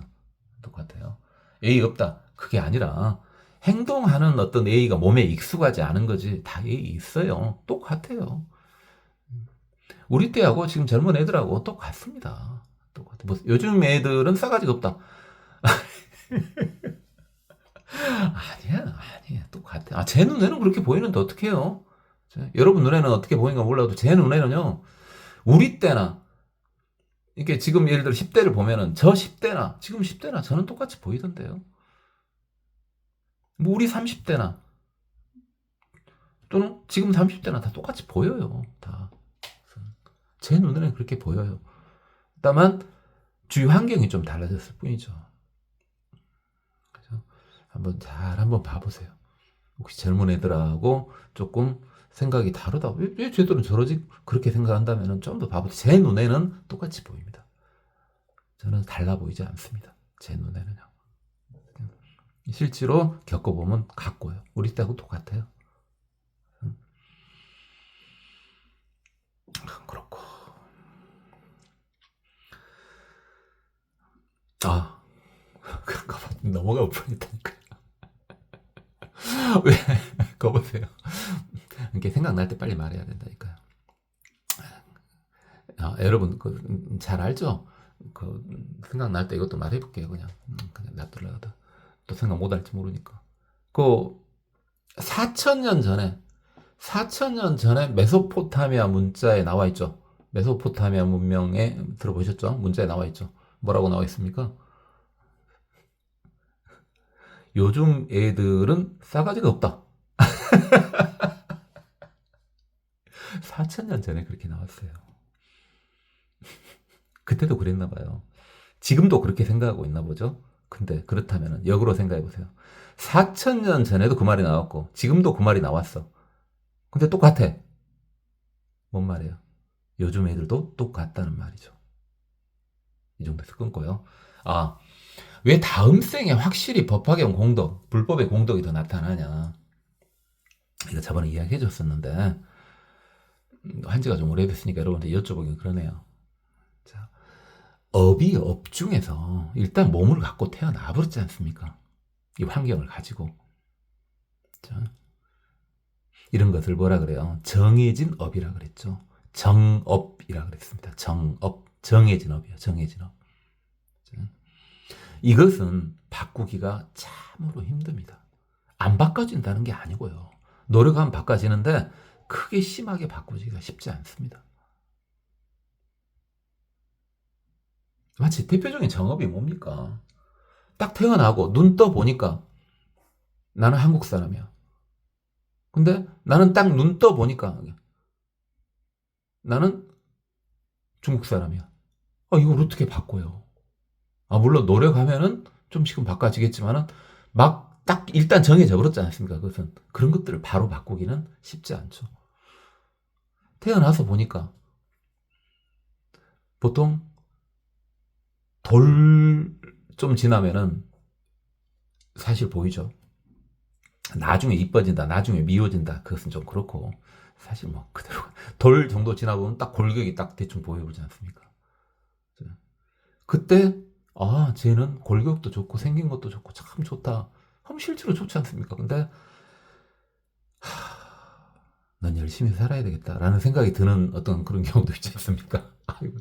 똑같아요. 예의 없다. 그게 아니라 행동하는 어떤 예의가 몸에 익숙하지 않은 거지. 다 예의 있어요. 똑같아요. 우리 때하고 지금 젊은 애들하고 똑같습니다. 똑같아. 뭐 요즘 애들은 싸가지가 없다. 아니야. 똑같아. 제 눈에는 그렇게 보이는데 어떡해요? 여러분 눈에는 어떻게 보이는가 몰라도 제 눈에는요. 우리 때나 이게 지금 예를 들어 10대를 보면은 저 10대나 지금 10대나 저는 똑같이 보이던데요. 뭐 우리 30대나 또는 지금 30대나 다 똑같이 보여요. 다. 제 눈에는 그렇게 보여요. 다만 주위 환경이 좀 달라졌을 뿐이죠. 그죠? 한번 봐보세요. 혹시 젊은 애들하고 조금 생각이 다르다. 왜 쟤들은 저러지? 그렇게 생각한다면 좀 더 봐보세요. 제 눈에는 똑같이 보입니다. 저는 달라 보이지 않습니다. 제 눈에는요. 실제로 겪어보면 같고요. 우리 때하고 똑같아요. 그렇고. 그런가 봐. 넘어가 버리니까. 왜? 거 보세요. 이렇게 생각날 때 빨리 말해야 된다니까요. 여러분, 잘 알죠? 생각날 때 이것도 말해볼게요. 그냥 놔둘러다. 또 생각 못 할지 모르니까. 4,000년 전에 메소포타미아 문자에 나와 있죠. 메소포타미아 문명에 들어보셨죠? 문자에 나와 있죠. 뭐라고 나와 있습니까? 요즘 애들은 싸가지가 없다. 4,000년 전에 그렇게 나왔어요. 그때도 그랬나 봐요. 지금도 그렇게 생각하고 있나 보죠. 근데 그렇다면 역으로 생각해 보세요. 4,000년 전에도 그 말이 나왔고 지금도 그 말이 나왔어. 근데 똑같아. 뭔 말이에요? 요즘 애들도 똑같다는 말이죠. 이 정도에서 끊고요. 왜 다음 생에 확실히 법학용 공덕, 불법의 공덕이 더 나타나냐. 이거 저번에 이야기해 줬었는데 한지가 좀 오래됐으니까 여러분들 여쭤보긴 그러네요. 자, 업 중에서 일단 몸을 갖고 태어나 버렸지 않습니까? 이 환경을 가지고. 자, 이런 것을 뭐라 그래요? 정해진 업이라 그랬죠. 정업이라 그랬습니다. 정해진 업이요. 정해진 업. 이것은 바꾸기가 참으로 힘듭니다. 안 바꿔진다는 게 아니고요. 노력하면 바꿔지는데 크게 심하게 바꾸기가 쉽지 않습니다. 마치 대표적인 정업이 뭡니까? 딱 태어나고 눈 떠 보니까 나는 한국 사람이야. 근데 나는 딱 눈 떠 보니까 나는 중국 사람이야. 이걸 어떻게 바꿔요? 물론 노력하면은 좀씩은 바꿔지겠지만은 막 딱 일단 정해져 버렸지 않습니까? 그것은 그런 것들을 바로 바꾸기는 쉽지 않죠. 태어나서 보니까 보통 돌 좀 지나면은 사실 보이죠. 나중에 이뻐진다, 나중에 미워진다. 그것은 좀 그렇고 사실 뭐 그대로 돌 정도 지나보면 딱 골격이 딱 대충 보여보지 않습니까? 그때 쟤는 골격도 좋고 생긴 것도 좋고 참 좋다 하면 실제로 좋지 않습니까? 근데 난 열심히 살아야 되겠다라는 생각이 드는 어떤 그런 경우도 있지 않습니까? 아이고,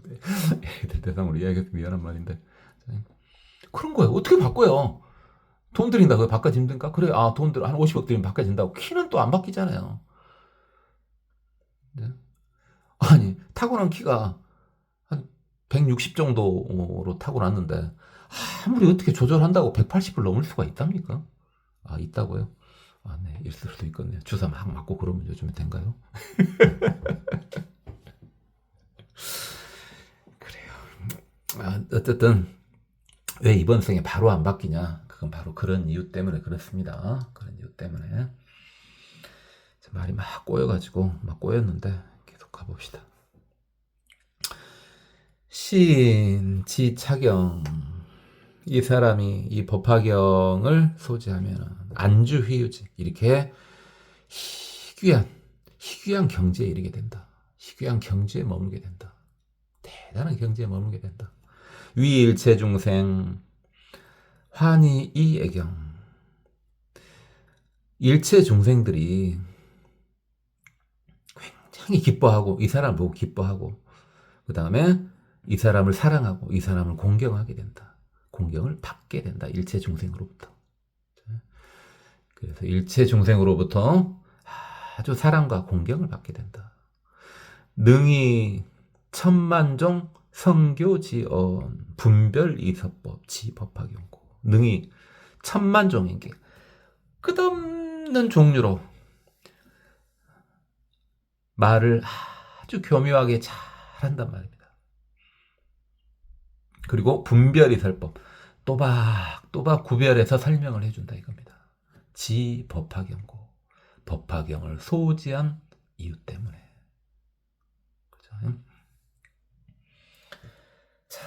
애들 대상으로 이야기해서 미안한 말인데 그런 거예요. 어떻게 바꿔요? 돈 들인다고 바꿔진다니까? 그래, 돈 들, 한 50억 들이면 바꿔진다고. 키는 또 안 바뀌잖아요. 네? 아니, 타고난 키가 한 160 정도로 타고났는데, 아무리 어떻게 조절한다고 180을 넘을 수가 있답니까? 있다고요? 네, 있을 수도 있겠네요. 주사 막 맞고 그러면 요즘에 된가요? 그래요. 어쨌든, 왜 이번 생에 바로 안 바뀌냐? 그건 바로 그런 이유 때문에 그렇습니다. 그런 이유 때문에. 말이 막 꼬여가지고, 막 꼬였는데, 계속 가봅시다. 시인 지차경. 이 사람이 이 법화경을 소지하면 안주휘유지. 이렇게 희귀한 경지에 이르게 된다. 희귀한 경지에 머물게 된다. 대단한 경지에 머물게 된다. 위일체 중생, 환희이애경. 일체 중생들이 굉장히 기뻐하고, 이 사람을 보고 기뻐하고, 그 다음에 이 사람을 사랑하고, 이 사람을 공경하게 된다. 공경을 받게 된다. 일체 중생으로부터. 그래서 일체 중생으로부터 아주 사랑과 공경을 받게 된다. 능히 천만종 성교지언 분별이서법 지법화경고. 능히 천만종에게 끝없는 종류로 말을 아주 교묘하게 잘한단 말입니다. 그리고 분별이설법 또박또박 구별해서 설명을 해준다 이겁니다. 지법화경고. 법화경을 소지한 이유 때문에. 그죠? 자,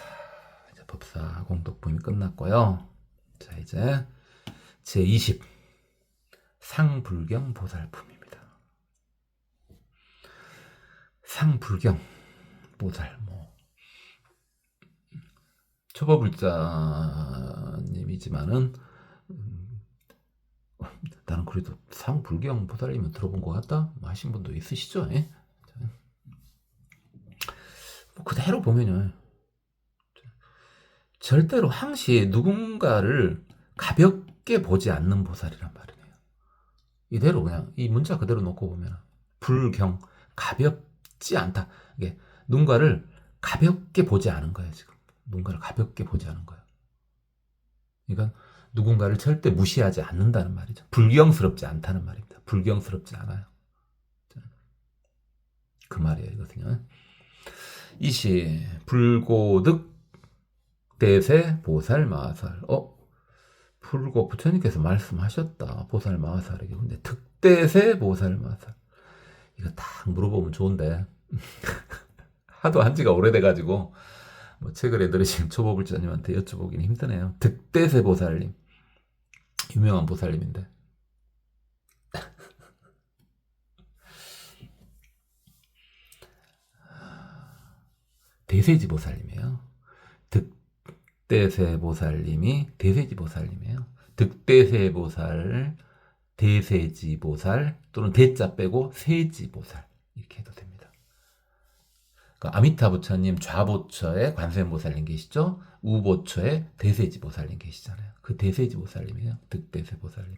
이제 법사 공덕품이 끝났고요. 자, 이제 제20 상불경 보살품입니다. 상불경 보살, 초보불자님이지만은 나는 그래도 상불경 보살님은 들어본 것 같다 하신 분도 있으시죠? 예? 그대로 보면은 절대로 항시 누군가를 가볍게 보지 않는 보살이란 말이에요. 이대로 그냥 이 문자 그대로 놓고 보면 불경 가볍지 않다. 이게 누군가를 가볍게 보지 않은 거예요. 지금 누군가를 가볍게 보지 않은 거예요. 그러니까 누군가를 절대 무시하지 않는다는 말이죠. 불경스럽지 않다는 말입니다. 불경스럽지 않아요. 그 말이에요. 이것은요. 이시 불고득 대세 보살 마살. 불고 부처님께서 말씀하셨다. 보살 마살에게. 근데 득대세 보살 마살. 이거 딱 물어보면 좋은데 하도 한 지가 오래돼가지고 최근에 들으신 초보불자님한테 여쭤보기는 힘드네요. 득대세 보살님. 유명한 보살님인데. 대세지 보살님이에요. 득대세 보살님이 대세지 보살님이에요. 득대세 보살, 대세지 보살 또는 대자 빼고 세지 보살 이렇게 해도 됩니다. 그러니까 아미타 부처님 좌보처에 관세음보살님 계시죠? 우보처에 대세지 보살님 계시잖아요. 그 대세지 보살님이에요. 득대세 보살님,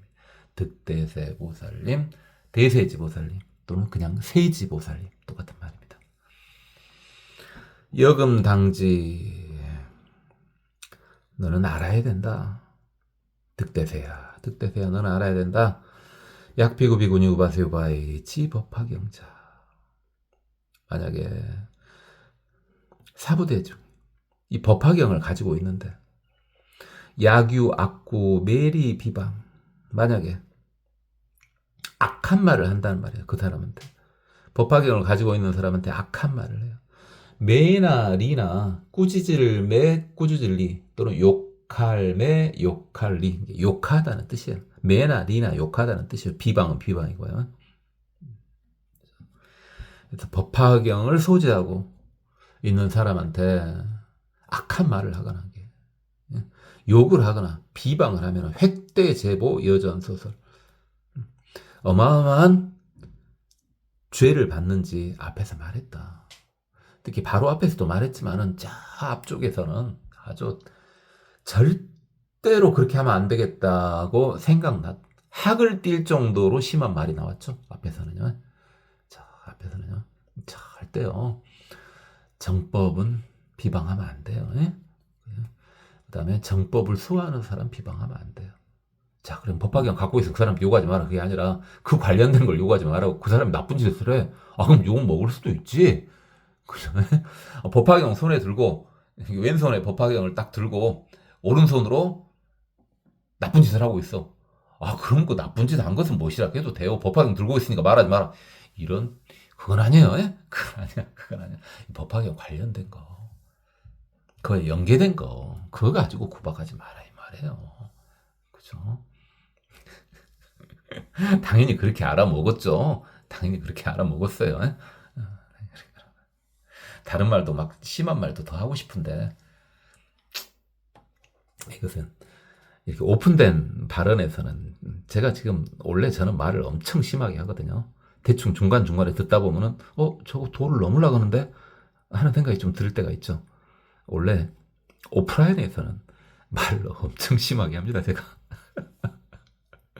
득대세 보살님, 대세지 보살님 또는 그냥 세지 보살님 똑같은 말입니다. 여금당지 너는 알아야 된다. 득대세야, 득대세야 너는 알아야 된다. 약비구비구니 우바세우바이 지법화경자. 만약에 사부대중 이 법화경을 가지고 있는데 야규, 악구, 매리, 비방 만약에 악한 말을 한다는 말이에요. 그 사람한테 법화경을 가지고 있는 사람한테 악한 말을 해요. 매나 리나 꾸지질 매 꾸주질리 또는 욕할 매 욕할 리 욕하다는 뜻이에요. 매나 리나 욕하다는 뜻이에요. 비방은 비방이고요. 그래서 법화경을 소지하고 있는 사람한테 악한 말을 하거나 욕을 하거나 비방을 하면 획대제보 여전소설 어마어마한 죄를 받는지 앞에서 말했다. 특히 바로 앞에서도 말했지만은 저 앞쪽에서는 아주 절대로 그렇게 하면 안 되겠다고 학을 띌 정도로 심한 말이 나왔죠. 앞에서는요. 자, 앞에서는요. 절대요. 정법은 비방하면 안 돼요. 예? 그 다음에 정법을 수호하는 사람 비방하면 안 돼요. 자, 그럼 법화경 갖고 있어. 그 사람 욕하지 마라. 그게 아니라 그 관련된 걸 욕하지 말라고. 그 사람이 나쁜 짓을 해. 아, 그럼 욕 먹을 수도 있지. 그러면 법화경 손에 들고 왼손에 법화경을 딱 들고 오른손으로 나쁜 짓을 하고 있어. 아, 그럼 그 나쁜 짓 한 것은 뭐시라 해도 돼요. 법화경 들고 있으니까 말하지 마라. 이런 그건 아니에요. 예? 그건 아니야. 법화경 관련된 거, 그거에 연계된 거, 그거 가지고 구박하지 마라 이 말이에요. 그죠? 당연히 그렇게 알아먹었죠. 당연히 그렇게 알아먹었어요. 예? 다른 말도 막 심한 말도 더 하고 싶은데 이것은 이렇게 오픈된 발언에서는 제가 지금 원래 저는 말을 엄청 심하게 하거든요. 대충 중간중간에 듣다 보면은 저거 도를 넘으려고 하는데 하는 생각이 좀 들 때가 있죠. 원래 오프라인에서는 말을 엄청 심하게 합니다. 제가.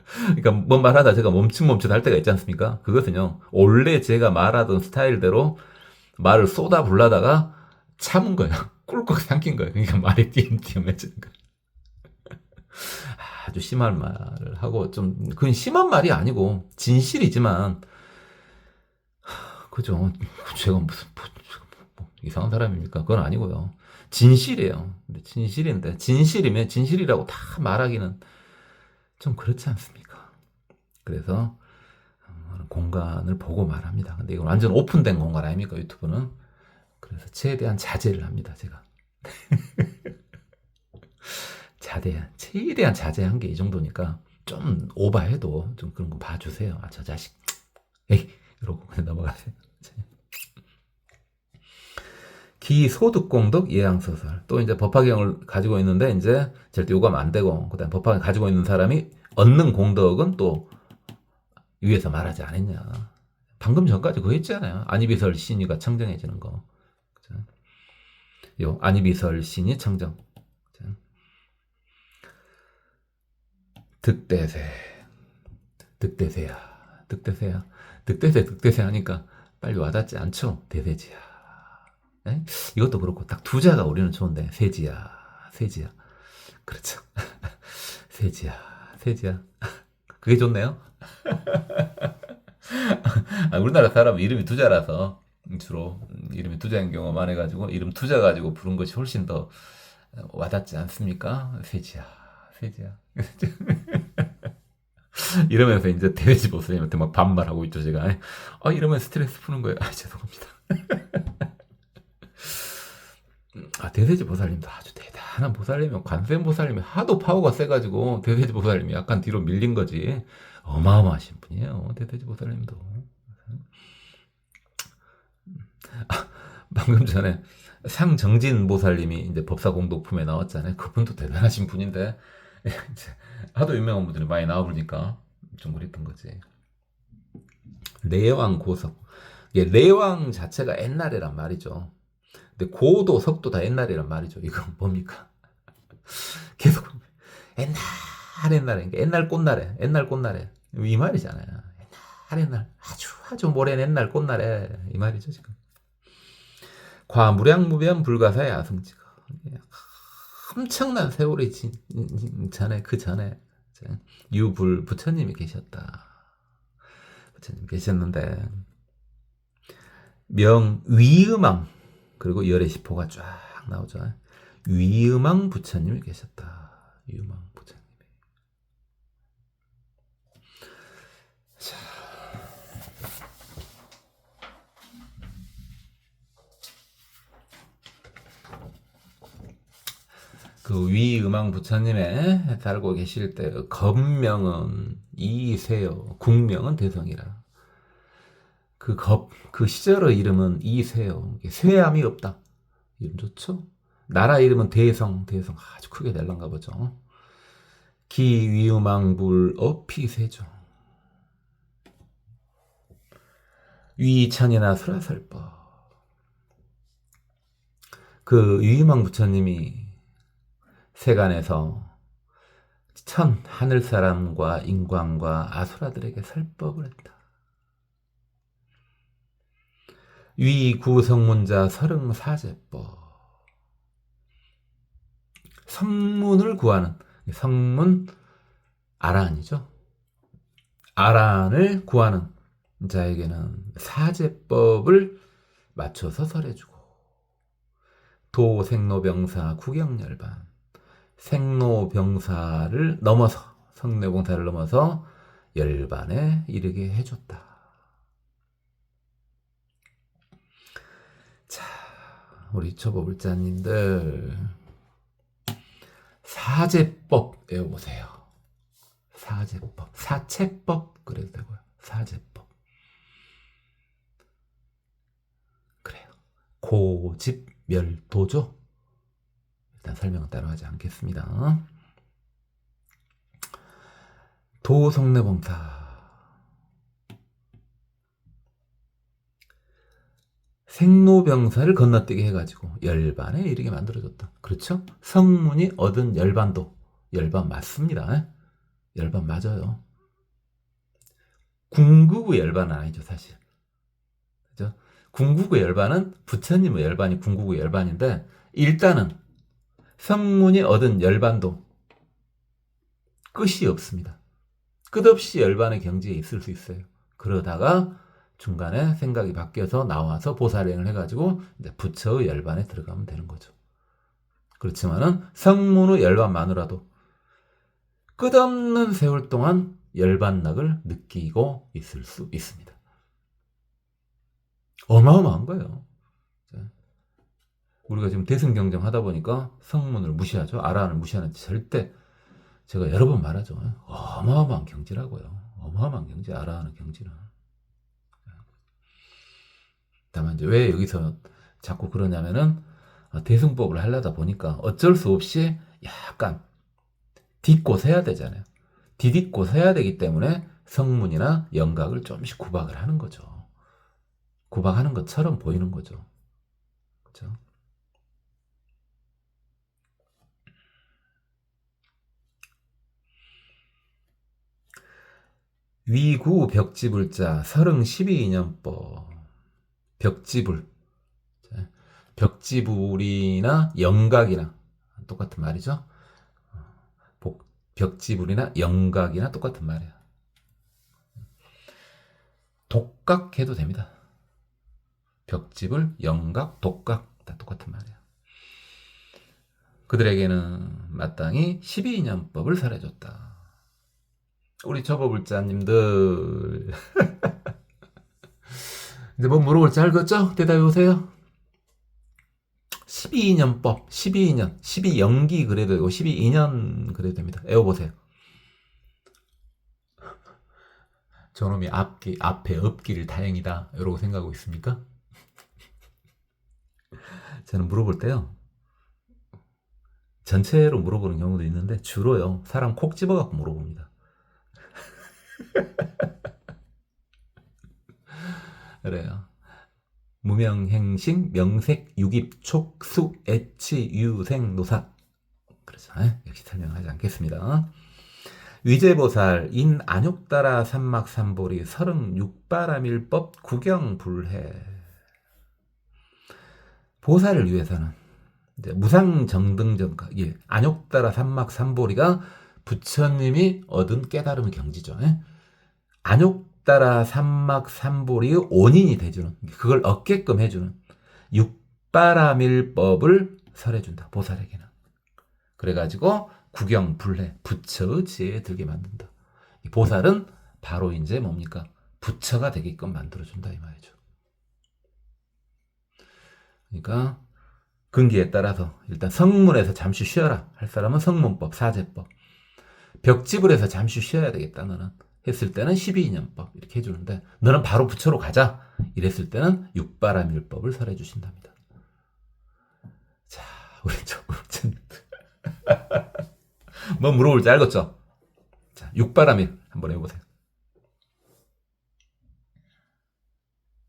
그러니까 뭔 말하다 제가 멈칫멈칫 할 때가 있지 않습니까? 그것은요. 원래 제가 말하던 스타일대로 말을 쏟아 불라다가 참은 거예요. 꿀꺽 삼킨 거예요. 그러니까 말이 띄엄띄엄해지는 거예요. 아주 심한 말을 하고 좀 그건 심한 말이 아니고 진실이지만 그죠. 제가 무슨 뭐 이상한 사람입니까? 그건 아니고요. 진실이에요. 근데 진실인데 진실이면 진실이라고 다 말하기는 좀 그렇지 않습니까? 그래서 공간을 보고 말합니다. 근데 이건 완전 오픈된 공간 아닙니까? 유튜브는. 그래서 최대한 자제를 합니다. 제가. 최대한 자제한 게 이 정도니까 좀 오버해도 좀 그런 거 봐주세요. 아, 저 자식. 에이, 이러고 그냥 넘어가세요. 기소득공덕 예양소설. 또 이제 법화경을 가지고 있는데 이제 절대 요구하면 안 되고, 그 다음에 법화경 가지고 있는 사람이 얻는 공덕은 또 위에서 말하지 않았냐. 방금 전까지 그거 했잖아요. 안이비설 신이가 청정해지는 거. 그죠? 요 안이비설 신이 청정. 그죠? 득대세. 득대세 하니까 빨리 와닿지 않죠? 대세지야. 에? 이것도 그렇고 딱 두 자가 우리는 좋은데 세지야. 그렇죠. 세지야. 그게 좋네요. 우리나라 사람 이름이 두 자라서 주로 이름이 두 자인 경우가 많아가지고 이름 두 자 가지고 부른 것이 훨씬 더 와닿지 않습니까? 세지야. 이러면서 이제 대대지 보스님한테 막 반말하고 있죠, 제가. 이러면 스트레스 푸는 거예요. 죄송합니다. 대대지 보살님도 아주 대단한 보살님이요. 관세음 보살님이 하도 파워가 세가지고 대대지 보살님이 약간 뒤로 밀린 거지. 어마어마하신 분이에요. 대대지 보살님도. 방금 전에 상정진 보살님이 이제 법사공덕품에 나왔잖아요. 그분도 대단하신 분인데 이제 하도 유명한 분들이 많이 나와보니까 좀 그랬던 거지. 레왕 고석. 레왕 자체가 옛날이란 말이죠. 근데 고도 석도 다 옛날이란 말이죠. 이건 뭡니까? 계속 옛날에 옛날 꽃날에 이 말이잖아요. 옛날 아주 오랜 옛날 꽃날에 이 말이죠 지금. 과무량무변 불가사의 아승지가 엄청난 세월이 전에 그 전에 유불 부처님이 계셨다. 부처님 계셨는데 명위음왕 그리고 열의 시포가 쫙 나오죠. 위음왕 부처님이 계셨다. 위음왕 부처님이. 자. 그 위음왕 부처님의 살고 계실 때 법명은 이세요, 국명은 대성이라. 그 시절의 이름은 이세요. 쇠암이 없다. 이름 좋죠? 나라 이름은 대성 아주 크게 낼란가 보죠. 기위음왕불 어피세죠. 위천이나 수라설법. 그 위음왕 부처님이 세간에서 하늘 사람과 인광과 아수라들에게 설법을 했다. 위구성문자 설응사제법. 성문을 구하는, 성문 아란이죠. 아란을 구하는 자에게는 사제법을 맞춰서 설해주고, 도생로병사 구경열반, 생로병사를 넘어서, 성로병사를 넘어서 열반에 이르게 해줬다. 자, 우리 초보불자님들 사제법 외워보세요. 사제법, 사채법 그래도 되고요. 사제법. 그래요. 고집멸도죠. 일단 설명은 따로 하지 않겠습니다. 도성내봉사. 생로병사를 건너뛰게 해가지고 열반에 이르게 만들어줬다. 그렇죠? 성문이 얻은 열반도 열반 맞습니다. 열반 맞아요. 궁극의 열반은 아니죠, 사실. 그죠? 궁극의 열반은 부처님의 열반이 궁극의 열반인데, 일단은 성문이 얻은 열반도 끝이 없습니다. 끝없이 열반의 경지에 있을 수 있어요. 그러다가 중간에 생각이 바뀌어서 나와서 보살행을 해가지고 이제 부처의 열반에 들어가면 되는 거죠. 그렇지만은 성문의 열반만으로도 끝없는 세월 동안 열반락을 느끼고 있을 수 있습니다. 어마어마한 거예요. 우리가 지금 대승경정 하다 보니까 성문을 무시하죠. 아라한을 무시하는데 절대, 제가 여러 번 말하죠. 어마어마한 경지라고요. 어마어마한 경지, 아라한의 경지는. 다만 이제 왜 여기서 자꾸 그러냐면은, 대승법을 하려다 보니까 어쩔 수 없이 약간 딛고 서야 되잖아요. 디딛고 서야 되기 때문에 성문이나 영각을 조금씩 구박을 하는 거죠. 구박하는 것처럼 보이는 거죠. 그렇죠? 위구 벽지불자 설응 12인연법. 벽지불. 벽지불이나 영각이나 똑같은 말이죠. 벽지불이나 영각이나 똑같은 말이에요. 독각해도 됩니다. 벽지불, 영각, 독각 다 똑같은 말이에요. 그들에게는 마땅히 12인연법을 설해줬다. 우리 초보불자님들 이제 뭐 물어볼 줄 알겠죠? 대답해 보세요. 12인연법, 12인연, 12연기 그래도 되고 12인연 그래도 됩니다. 외워보세요. 저놈이 앞에 없기를 다행이다 이러고 생각하고 있습니까? 저는 물어볼 때요, 전체로 물어보는 경우도 있는데 주로요 사람 콕 집어갖고 물어봅니다. 그래요. 무명행식, 명색, 유깁, 촉수, 애치, 유생, 노사. 그래서 역시 설명하지 않겠습니다. 위제보살, 인 안욕따라 삼막삼보리 설응 육바라밀법 구경불해. 보살을 위해서는 이제 무상정등전가, 안욕따라 삼막삼보리가 부처님이 얻은 깨달음의 경지죠. 안욕따라 삼막삼보리의 원인이 돼주는, 그걸 얻게끔 해주는 육바라밀법을 설해준다, 보살에게는. 그래가지고 구경불해, 부처의 지혜에 들게 만든다. 보살은 바로 이제 뭡니까? 부처가 되게끔 만들어준다 이 말이죠. 그러니까 근기에 따라서 일단 성문에서 잠시 쉬어라 할 사람은 성문법, 사제법. 벽집을 해서 잠시 쉬어야 되겠다 너는. 했을 때는 12인연법 이렇게 해주는데 너는 바로 부처로 가자 이랬을 때는 육바라밀법을 설해 주신답니다. 자, 우리 조국진 뭐 물어볼지 알겠죠? 자, 육바라밀 한번 해보세요.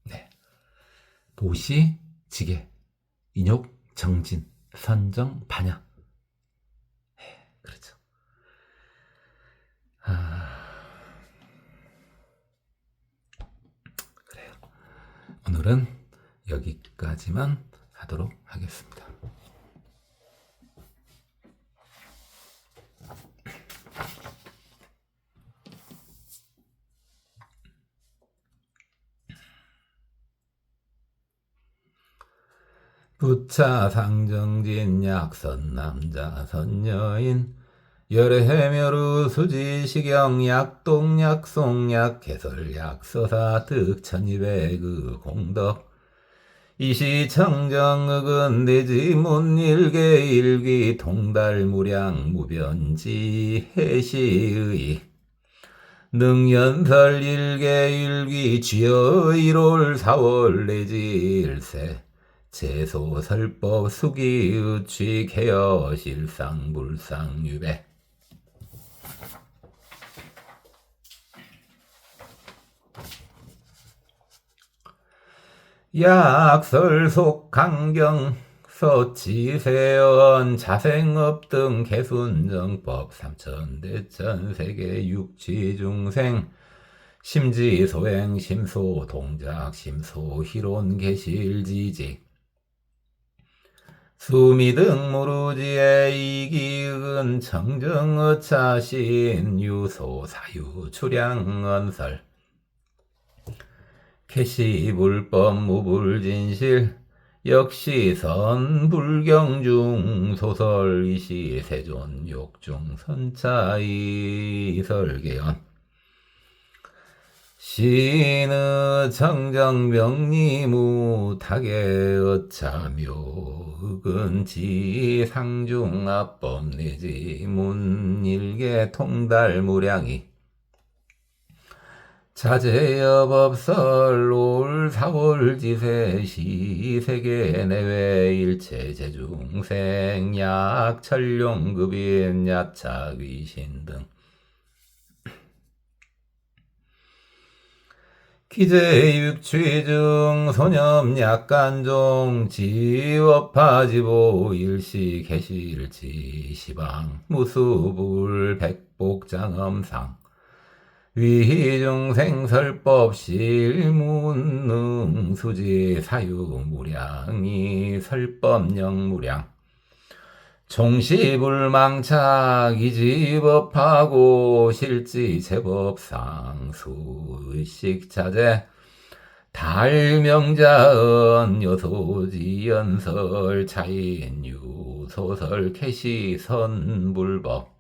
네, 도시, 지계, 인욕, 정진, 선정, 반야. 네, 그렇죠. 그래요. 오늘은 여기까지만 하도록 하겠습니다. 부차 상정진 약선 남자 선여인 열해묘루 수지시경 약동 약송 약해설 약서사 득천이백의 공덕 이시청정흑은 내지문 일개일기 통달무량 무변지 해시의 능연설 일개일기 쥐어 1월 4월 내지 일세 제소설법 수기의취 개여 실상 불상 유배 약설속 강경 서치세언 자생업 등 개순정법 삼천대천 세계 육지중생 심지소행 심소 동작 심소 희론 개실지직 수미등 무루지의 이기은 청정어차신 유소 사유 출양언설 개시불법 무불진실 역시 선불경중 소설 이시 세존 욕중 선차이 설계연 신의 청정명리무 타계 어차묘 흑은지 상중합법 내지 문일계 통달무량이 자제여법설 올 4월 지세시 세계 내외 일체 제중생 약 천룡급인 야차 귀신 등 기재육취중 소념 약간종 지업파지보 일시 개실지 시방 무수불 백복장엄상 위중생설법 실문능 수지 사유무량이 설법령무량 종시불망착 이지법하고 실지 제법상 수의식자재 달명자언 여소지연설 차인유 소설 캐시 선불법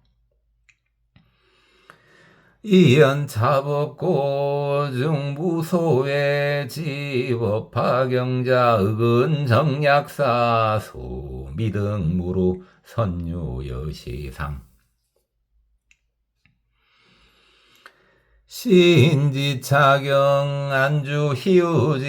이연차법고 중무소외 지법파경자 의근정약사 소미등무루 선유여시상 신지차경 안주희우지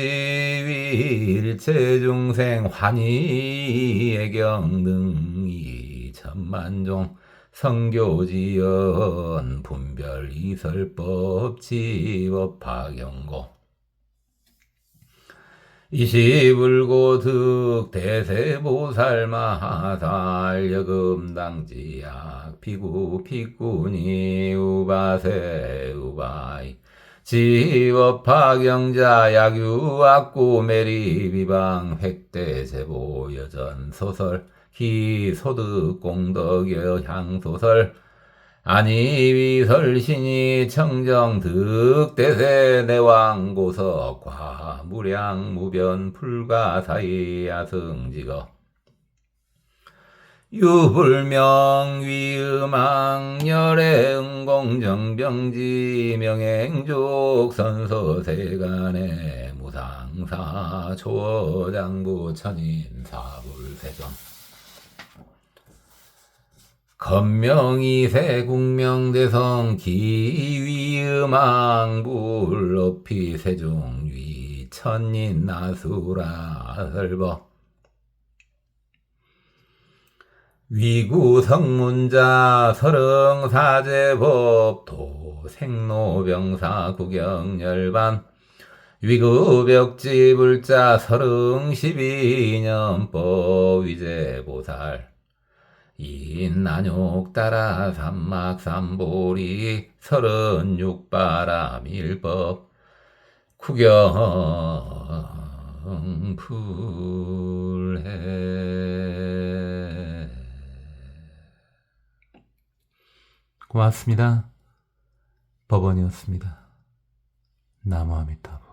위일체중생 환희애경 등이 천만종 성교지연 분별 이설법 지법파경고 이시불고득 대세보살마하살 여금당지약 피구 피꾸니 우바세 우바이 지법파경자 약유악구 메리비방 획대제보 여전소설 희소득 공덕여 향소설 아니위설신이 청정득대세 내왕고석 과무량 무변 불가사의 야승지거 유불명 위음왕 열애응공정병지 명행족 선서세간의 무상사 초장부 천인 사불세존 건명이세 국명대성 기위음왕불 높이 세종위 천인 나수라 설법 위구성문자 서릉사제법 도생로병사 구경열반 위급역지불자 서릉12년법 위제보살 인난욕 따라 삼막삼보리 36바람일법 구경불해. 고맙습니다. 법원이었습니다. 나무아미타불.